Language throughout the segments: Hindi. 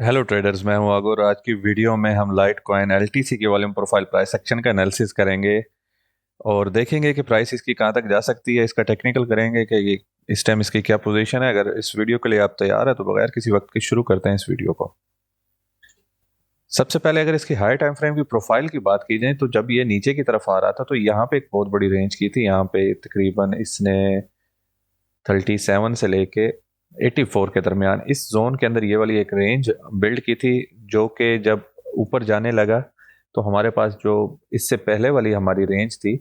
हेलो ट्रेडर्स, मैं हूं आगुर। आज की वीडियो में हम लाइट कॉइन एलटीसी की वॉल्यूम प्रोफाइल प्राइस सेक्शन का एनालिसिस करेंगे और देखेंगे कि प्राइस इसकी कहां तक जा सकती है। इसका टेक्निकल करेंगे कि इस टाइम इसकी क्या पोजीशन है। अगर इस वीडियो के लिए आप तैयार है तो बगैर किसी वक्त के शुरू करते हैं इस वीडियो को। सबसे पहले अगर इसकी हाई टाइम फ्रेम की प्रोफाइल की बात की जाए तो जब ये नीचे की तरफ आ रहा था तो यहाँ पे एक बहुत बड़ी रेंज की थी। यहाँ पे तकरीबन इसने 37 से लेके 84 के दरमियान इस जोन के अंदर ये वाली एक रेंज बिल्ड की थी, जो कि जब ऊपर जाने लगा तो हमारे पास जो इससे पहले वाली हमारी रेंज थी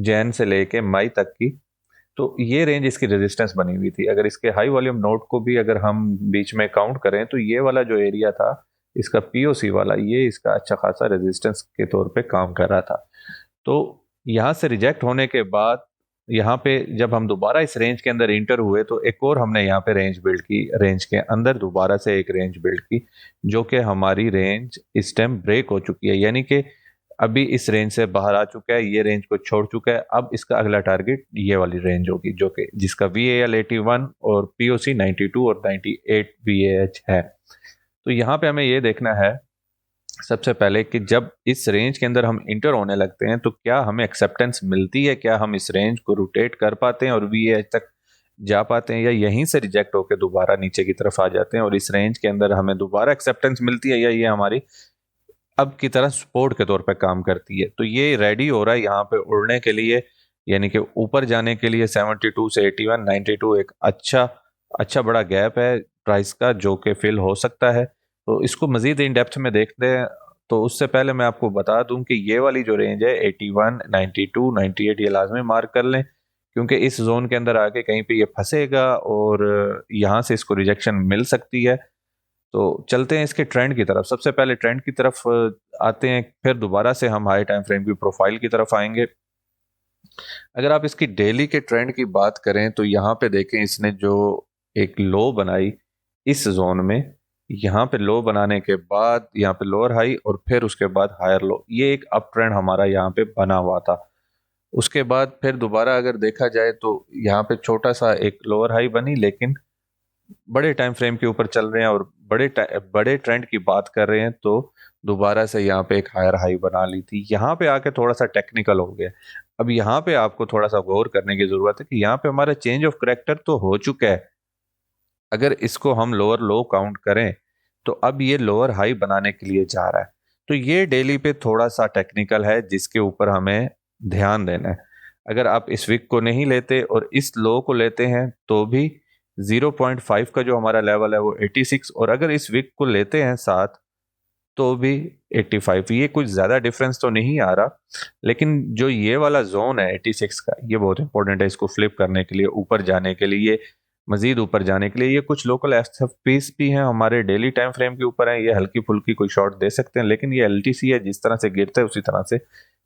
जैन से लेके मई तक की, तो ये रेंज इसकी रेजिस्टेंस बनी हुई थी। अगर इसके हाई वॉल्यूम नोट को भी अगर हम बीच में काउंट करें तो ये वाला जो एरिया था इसका पीओसी वाला, ये इसका अच्छा खासा रेजिस्टेंस के तौर पे काम कर रहा था। तो यहाँ से रिजेक्ट होने के बाद यहाँ पे जब हम दोबारा इस रेंज के अंदर इंटर हुए तो एक और हमने यहाँ पे रेंज बिल्ड की, रेंज के अंदर दोबारा से एक रेंज बिल्ड की, जो कि हमारी रेंज इस टाइम ब्रेक हो चुकी है। यानी कि अभी इस रेंज से बाहर आ चुका है, ये रेंज को छोड़ चुका है। अब इसका अगला टारगेट ये वाली रेंज होगी, जो कि जिसका VAL 81 और POC 92 और 98 VAH है। तो यहाँ पे हमें ये देखना है सबसे पहले कि जब इस रेंज के अंदर हम इंटर होने लगते हैं तो क्या हमें एक्सेप्टेंस मिलती है, क्या हम इस रेंज को रोटेट कर पाते हैं और VAH तक जा पाते हैं, या यहीं से रिजेक्ट होकर दोबारा नीचे की तरफ आ जाते हैं और इस रेंज के अंदर हमें दोबारा एक्सेप्टेंस मिलती है, या ये हमारी अब की तरह सपोर्ट के तौर पे काम करती है। तो ये रेडी हो रहा है यहाँ पे उड़ने के लिए, यानी कि ऊपर जाने के लिए। 72 से 81, 92 एक अच्छा अच्छा बड़ा गैप है प्राइस का, जो कि फिल हो सकता है। तो इसको मजीद इन डेप्थ में देखते हैं। तो उससे पहले मैं आपको बता दूं कि ये वाली जो रेंज है 81, 92, 98, ये लाजमी मार्क कर लें, क्योंकि इस जोन के अंदर आके कहीं पे ये फंसेगा और यहाँ से इसको रिजेक्शन मिल सकती है। तो चलते हैं इसके ट्रेंड की तरफ। सबसे पहले ट्रेंड की तरफ आते हैं, फिर दोबारा से हम हाई टाइम फ्रेम की प्रोफाइल की तरफ आएंगे। अगर आप इसकी डेली के ट्रेंड की बात करें तो यहाँ पे देखें, इसने जो एक लो बनाई इस जोन में, यहाँ पे लो बनाने के बाद यहाँ पे लोअर हाई और फिर उसके बाद हायर लो, ये एक अप ट्रेंड हमारा यहाँ पे बना हुआ था। उसके बाद फिर दोबारा अगर देखा जाए तो यहाँ पे छोटा सा एक लोअर हाई बनी, लेकिन बड़े टाइम फ्रेम के ऊपर चल रहे हैं और बड़े ट्रेंड की बात कर रहे हैं तो दोबारा से यहाँ पे एक हायर हाई बना ली थी। यहाँ पे आके थोड़ा सा टेक्निकल हो गया। अब यहाँ पे आपको थोड़ा सा गौर करने की जरूरत है कि यहाँ पे हमारा चेंज ऑफ करेक्टर तो हो चुका है। अगर इसको हम लोअर लो काउंट करें तो अब ये लोअर हाई बनाने के लिए जा रहा है। तो ये डेली पे थोड़ा सा टेक्निकल है जिसके ऊपर हमें ध्यान देना है। अगर आप इस वीक को नहीं लेते और इस लो को लेते हैं तो भी 0.5 का जो हमारा लेवल है वो 86, और अगर इस वीक को लेते हैं साथ तो भी 85। ये कुछ ज़्यादा डिफरेंस तो नहीं आ रहा, लेकिन जो ये वाला जोन है 86 का, ये बहुत इंपॉर्टेंट है इसको फ्लिप करने के लिए, ऊपर जाने के लिए, मजीद ऊपर जाने के लिए। ये कुछ लोकल एसएफपीस भी हैं हमारे डेली टाइम फ्रेम के ऊपर हैं, ये हल्की फुल्की कोई शॉट दे सकते हैं, लेकिन ये एलटीसी है, जिस तरह से गिरता है उसी तरह से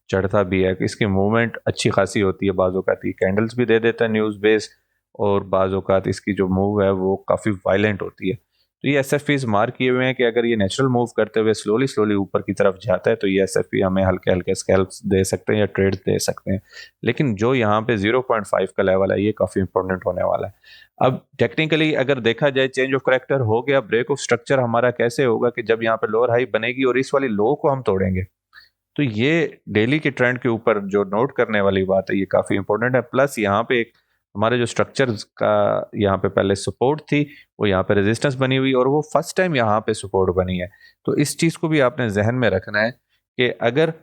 चढ़ता भी है। इसकी मूवमेंट अच्छी खासी होती है, बाज़ औक़ात कैंडल्स भी दे देता है न्यूज़ बेस, और बाज़ औक़ात इसकी जो मूव है वो काफ़ी वायलेंट होती है। तो ये एसएफपीज मार्क किए हुए हैं कि अगर ये नेचुरल मूव करते हुए स्लोली स्लोली ऊपर की तरफ जाता है तो ये एसएफपी हमें हल्के हल्के स्कैल्प्स दे सकते हैं या ट्रेड दे सकते हैं। लेकिन जो यहाँ पे 0.5 का लेवल है ये काफ़ी इंपॉर्टेंट होने वाला है। अब टेक्निकली अगर देखा जाए, चेंज ऑफ करेक्टर हो गया, ब्रेक ऑफ स्ट्रक्चर हमारा कैसे होगा कि जब यहाँ पे लोअर हाई बनेगी और इस वाली लो को हम तोड़ेंगे। तो ये डेली के ट्रेंड के ऊपर जो नोट करने वाली बात है, ये काफ़ी इंपॉर्टेंट है। प्लस यहाँ पे एक हमारे जो स्ट्रक्चर का यहाँ पे पहले सपोर्ट थी, वो यहाँ पे रेजिस्टेंस बनी हुई और वो फर्स्ट टाइम यहाँ पे सपोर्ट बनी है। तो इस चीज़ को भी आपने जहन में रखना है कि अगर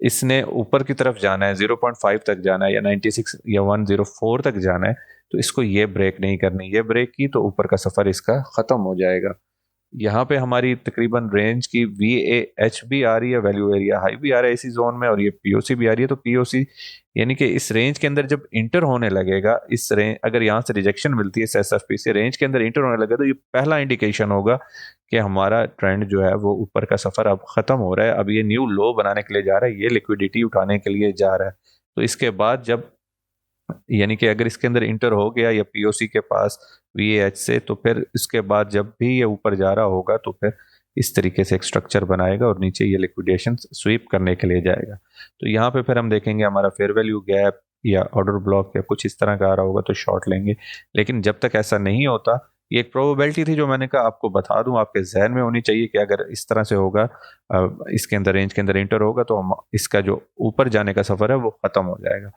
इसने ऊपर की तरफ जाना है, 0.5 तक जाना है या 96 या 104 तक जाना है, तो इसको ये ब्रेक नहीं करनी। ये ब्रेक की तो ऊपर का सफ़र इसका ख़त्म हो जाएगा। यहाँ पे हमारी तकरीबन रेंज की VAH भी आ रही है, वैल्यू एरिया हाई भी आ रहा है इसी जोन में, और ये POC भी आ रही है। तो POC यानी कि इस रेंज के अंदर जब इंटर होने लगेगा, इस रेंज अगर यहाँ से रिजेक्शन मिलती है इस SFP से, रेंज के अंदर इंटर होने लगेगा, तो ये पहला इंडिकेशन होगा कि हमारा ट्रेंड जो है वो ऊपर का सफ़र अब ख़त्म हो रहा है। अब ये न्यू लो बनाने के लिए जा रहा है, ये लिक्विडिटी उठाने के लिए जा रहा है। तो इसके बाद जब यानी कि अगर इसके अंदर इंटर हो गया या POC के पास VAH से, तो फिर इसके बाद जब भी ये ऊपर जा रहा होगा तो फिर इस तरीके से एक स्ट्रक्चर बनाएगा और नीचे ये लिक्विडेशन स्वीप करने के लिए जाएगा। तो यहाँ पे फिर हम देखेंगे हमारा फेयर वैल्यू गैप या ऑर्डर ब्लॉक या कुछ इस तरह का आ रहा होगा तो शॉर्ट लेंगे। लेकिन जब तक ऐसा नहीं होता, ये एक प्रोबेबिलिटी थी जो मैंने कहा आपको बता दूं, आपके जहन में होनी चाहिए कि अगर इस तरह से होगा, इसके अंदर रेंज के अंदर इंटर होगा तो हम इसका जो ऊपर जाने का सफ़र है वो ख़त्म हो जाएगा।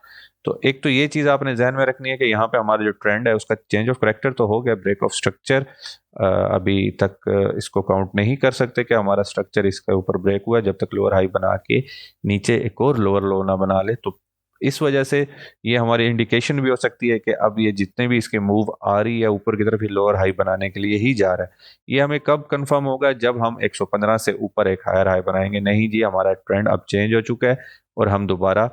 तो एक तो ये चीज़ आपने जहन में रखनी है कि यहाँ पे हमारा जो ट्रेंड है उसका चेंज ऑफ करेक्टर तो हो गया, ब्रेक ऑफ स्ट्रक्चर अभी तक इसको काउंट नहीं कर सकते कि हमारा स्ट्रक्चर इसके ऊपर ब्रेक हुआ जब तक लोअर हाई बना के नीचे एक और लोअर लो ना बना ले। तो इस वजह से ये हमारी इंडिकेशन भी हो सकती है कि अब ये जितने भी इसके मूव आ रही है ऊपर की तरफ ही लोअर हाई बनाने के लिए ही जा रहा है। ये हमें कब कंफर्म होगा? जब हम 115 से ऊपर एक हायर हाई बनाएंगे। नहीं जी, हमारा ट्रेंड अब चेंज हो चुका है और हम दोबारा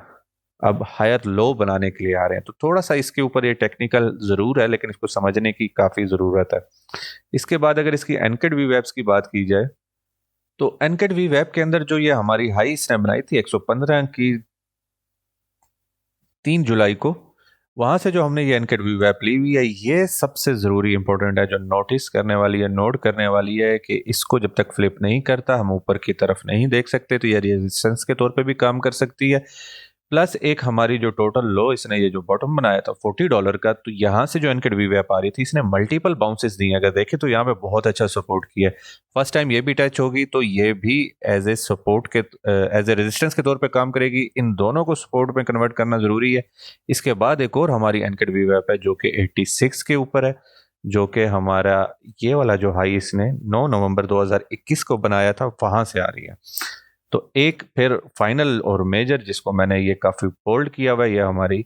अब हायर लो बनाने के लिए आ रहे हैं। तो थोड़ा सा इसके ऊपर ये टेक्निकल ज़रूर है, लेकिन इसको समझने की काफ़ी ज़रूरत है। इसके बाद अगर इसकी एनकेड वी वेब्स की बात की जाए तो एनकेड वी वेब के अंदर जो ये हमारी हाई इसने बनाई थी 115 की 3 जुलाई को, वहाँ से जो हमने ये एनकेड वी वेब ली हुई है, ये सबसे ज़रूरी इंपॉर्टेंट है, जो नोटिस करने वाली है, नोट करने वाली है कि इसको जब तक फ्लिप नहीं करता हम ऊपर की तरफ नहीं देख सकते। तो ये रेजिस्टेंस के तौर पे भी काम कर सकती है। प्लस एक हमारी जो टोटल लो इसने ये जो बॉटम बनाया था $40 का, तो यहाँ से जो एनकेड वी वेब आ रही थी इसने मल्टीपल बाउंसेस दिए। अगर देखें तो यहाँ पे बहुत अच्छा सपोर्ट किया है। फर्स्ट टाइम ये भी टच होगी तो ये भी एज ए सपोर्ट के एज ए रेजिस्टेंस के तौर पे काम करेगी। इन दोनों को सपोर्ट में कन्वर्ट करना ज़रूरी है। इसके बाद एक और हमारी एनकेड वी वेब है जो कि 86 के ऊपर है, जो कि हमारा ये वाला जो हाई इसने 9 नवंबर 2021 को बनाया था वहाँ से आ रही है। तो एक फिर फाइनल और मेजर जिसको मैंने ये काफी बोल्ड किया हुआ है, ये हमारी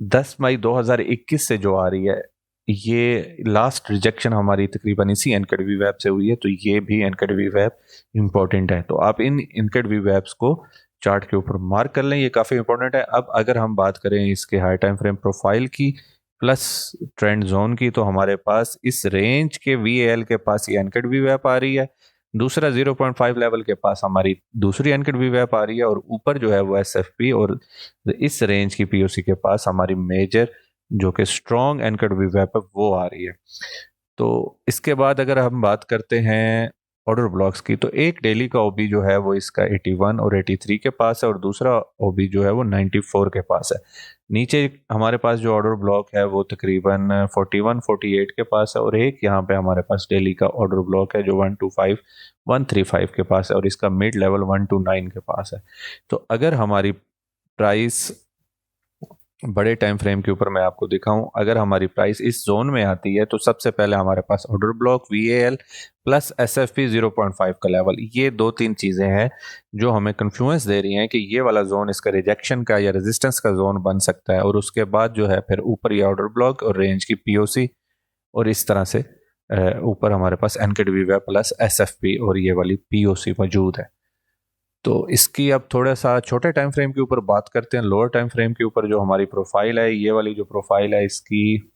10 मई 2021 से जो आ रही है, ये लास्ट रिजेक्शन हमारी तकरीबन इसी एनकेड वी वेब से हुई है। तो ये भी एनकेड वी वेब इंपॉर्टेंट है। तो आप इन एनकेड वी वेब्स को चार्ट के ऊपर मार्क कर लें, ये काफ़ी इंपॉर्टेंट है। अब अगर हम बात करें इसके हाई टाइम फ्रेम प्रोफाइल की प्लस ट्रेंड जोन की, तो हमारे पास इस रेंज के VAL के पास ये एनकेड वी वेब आ रही है। दूसरा 0.5 लेवल के पास हमारी दूसरी एनकेड वी वेब आ रही है, और ऊपर जो है वो SFP और इस रेंज की POC के पास हमारी मेजर जो कि स्ट्रॉन्ग एनकेड वी वेब है वो आ रही है। तो इसके बाद अगर हम बात करते हैं ऑर्डर ब्लॉक्स की, तो एक डेली का ओबी जो है वो इसका 81 और 83 के पास है, और दूसरा ओबी जो है वो 94 के पास है। नीचे हमारे पास जो ऑर्डर ब्लॉक है वो तकरीबन 41 48 के पास है, और एक यहाँ पे हमारे पास डेली का ऑर्डर ब्लॉक है जो 125 135 के पास है, और इसका मिड लेवल 129 के पास है। तो अगर हमारी प्राइस बड़े टाइम फ्रेम के ऊपर मैं आपको दिखाऊं, अगर हमारी प्राइस इस जोन में आती है तो सबसे पहले हमारे पास order block VAL plus SFP 0.5 का लेवल, ये 2-3 चीज़ें हैं जो हमें कन्फ्लुएंस दे रही हैं कि ये वाला जोन इसका रिजेक्शन का या रेजिस्टेंस का जोन बन सकता है। और उसके बाद जो है फिर ऊपर ये ऑर्डर ब्लॉक और रेंज की POC, और इस तरह से ऊपर हमारे पास एनकेड वी वेब प्लस SFP और ये वाली POC मौजूद है। तो इसकी अब थोड़ा सा छोटे टाइम फ्रेम के ऊपर बात करते हैं। लोअर टाइम फ्रेम के ऊपर जो हमारी प्रोफाइल है, ये वाली जो प्रोफाइल है इसकी,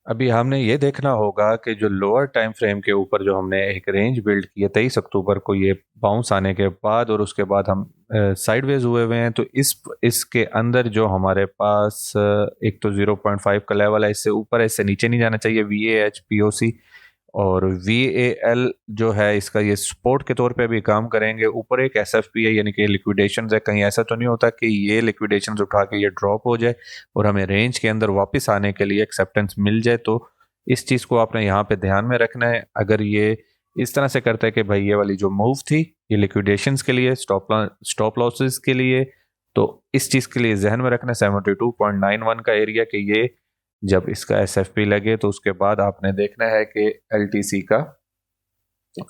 अभी हमने ये देखना होगा कि जो लोअर टाइम फ्रेम के ऊपर जो हमने एक रेंज बिल्ड की है 23 अक्टूबर को, ये बाउंस आने के बाद और उसके बाद हम साइडवेज हुए हुए हैं। तो इसके अंदर जो हमारे पास एक तो 0.5 का लेवल है, इससे ऊपर है, इससे नीचे नहीं जाना चाहिए VAH POC, और VAL जो है इसका ये सपोर्ट के तौर पे भी काम करेंगे। ऊपर एक SFP है, यानी कि लिक्विडेशन है। कहीं ऐसा तो नहीं होता कि ये लिक्विडेशन उठा के ये ड्रॉप हो जाए और हमें रेंज के अंदर वापस आने के लिए एक्सेप्टेंस मिल जाए। तो इस चीज़ को आपने यहाँ पे ध्यान में रखना है। अगर ये इस तरह से करता है कि भाई ये वाली जो मूव थी ये लिक्विडेशंस के लिए, स्टॉप लॉसेस के लिए, तो इस चीज़ के लिए जहन में रखना 72.91 का एरिया, कि ये जब इसका SFP लगे तो उसके बाद आपने देखना है कि LTC का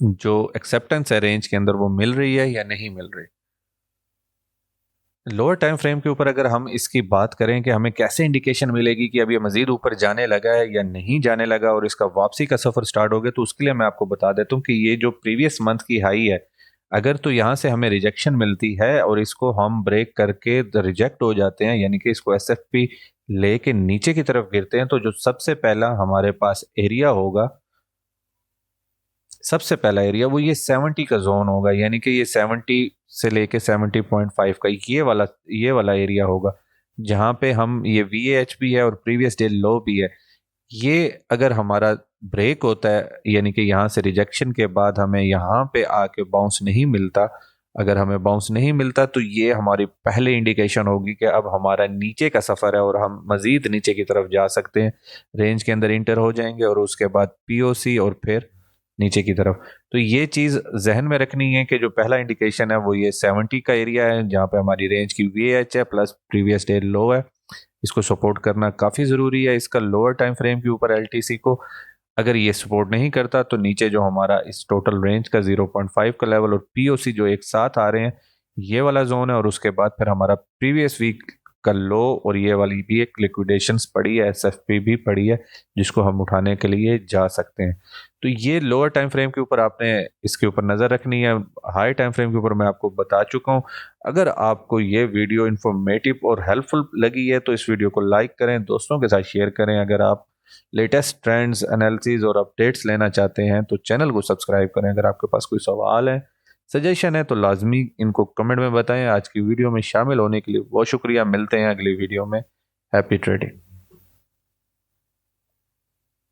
जो एक्सेप्टेंस है रेंज के अंदर वो मिल रही है या नहीं मिल रही। लोअर टाइम फ्रेम के ऊपर अगर हम इसकी बात करें कि हमें कैसे इंडिकेशन मिलेगी कि अब ये मजीद ऊपर जाने लगा है या नहीं जाने लगा और इसका वापसी का सफ़र स्टार्ट हो गया, तो उसके लिए मैं आपको बता देता हूँ कि ये जो प्रीवियस मंथ की हाई है, अगर तो यहाँ से हमें रिजेक्शन मिलती है और इसको हम ब्रेक करके रिजेक्ट हो जाते हैं, यानी कि इसको SFP लेके नीचे की तरफ गिरते हैं, तो जो सबसे पहला हमारे पास एरिया होगा, सबसे पहला एरिया वो ये 70 का जोन होगा, यानी कि ये 70 से लेके 70.5 का ये वाला एरिया होगा, जहाँ पे हम ये VAH भी है और प्रीवियस डे लो भी है। ये अगर हमारा ब्रेक होता है, यानी कि यहाँ से रिजेक्शन के बाद हमें यहाँ पे आके बाउंस नहीं मिलता, अगर हमें बाउंस नहीं मिलता तो ये हमारी पहले इंडिकेशन होगी कि अब हमारा नीचे का सफ़र है और हम मज़ीद नीचे की तरफ जा सकते हैं, रेंज के अंदर इंटर हो जाएंगे और उसके बाद पीओसी और फिर नीचे की तरफ। तो ये चीज़ जहन में रखनी है कि जो पहला इंडिकेशन है वो ये 70 का एरिया है जहाँ पे हमारी रेंज की वीएच है प्लस प्रीवियस डे लो है। इसको सपोर्ट करना काफ़ी ज़रूरी है। इसका लोअर टाइम फ्रेम के ऊपर एलटीसी को अगर ये सपोर्ट नहीं करता तो नीचे जो हमारा इस टोटल रेंज का 0.5 का लेवल और पीओसी जो एक साथ आ रहे हैं, ये वाला जोन है। और उसके बाद फिर हमारा प्रीवियस वीक का लो और ये वाली भी एक लिक्विडेशंस पड़ी है, एसएफपी भी पड़ी है जिसको हम उठाने के लिए जा सकते हैं। तो ये लोअर टाइम फ्रेम के ऊपर आपने इसके ऊपर नज़र रखनी है। हाई टाइम फ्रेम के ऊपर मैं आपको बता चुका हूँ। अगर आपको ये वीडियो इंफॉर्मेटिव और हेल्पफुल लगी है तो इस वीडियो को लाइक करें, दोस्तों के साथ शेयर करें। अगर आप लेटेस्ट ट्रेंड्स, एनालिसिस और अपडेट्स लेना चाहते हैं तो चैनल को सब्सक्राइब करें। अगर आपके पास कोई सवाल है, सजेशन है तो लाजमी इनको कमेंट में बताएं। आज की वीडियो में शामिल होने के लिए बहुत शुक्रिया। मिलते हैं अगली वीडियो में। Happy trading.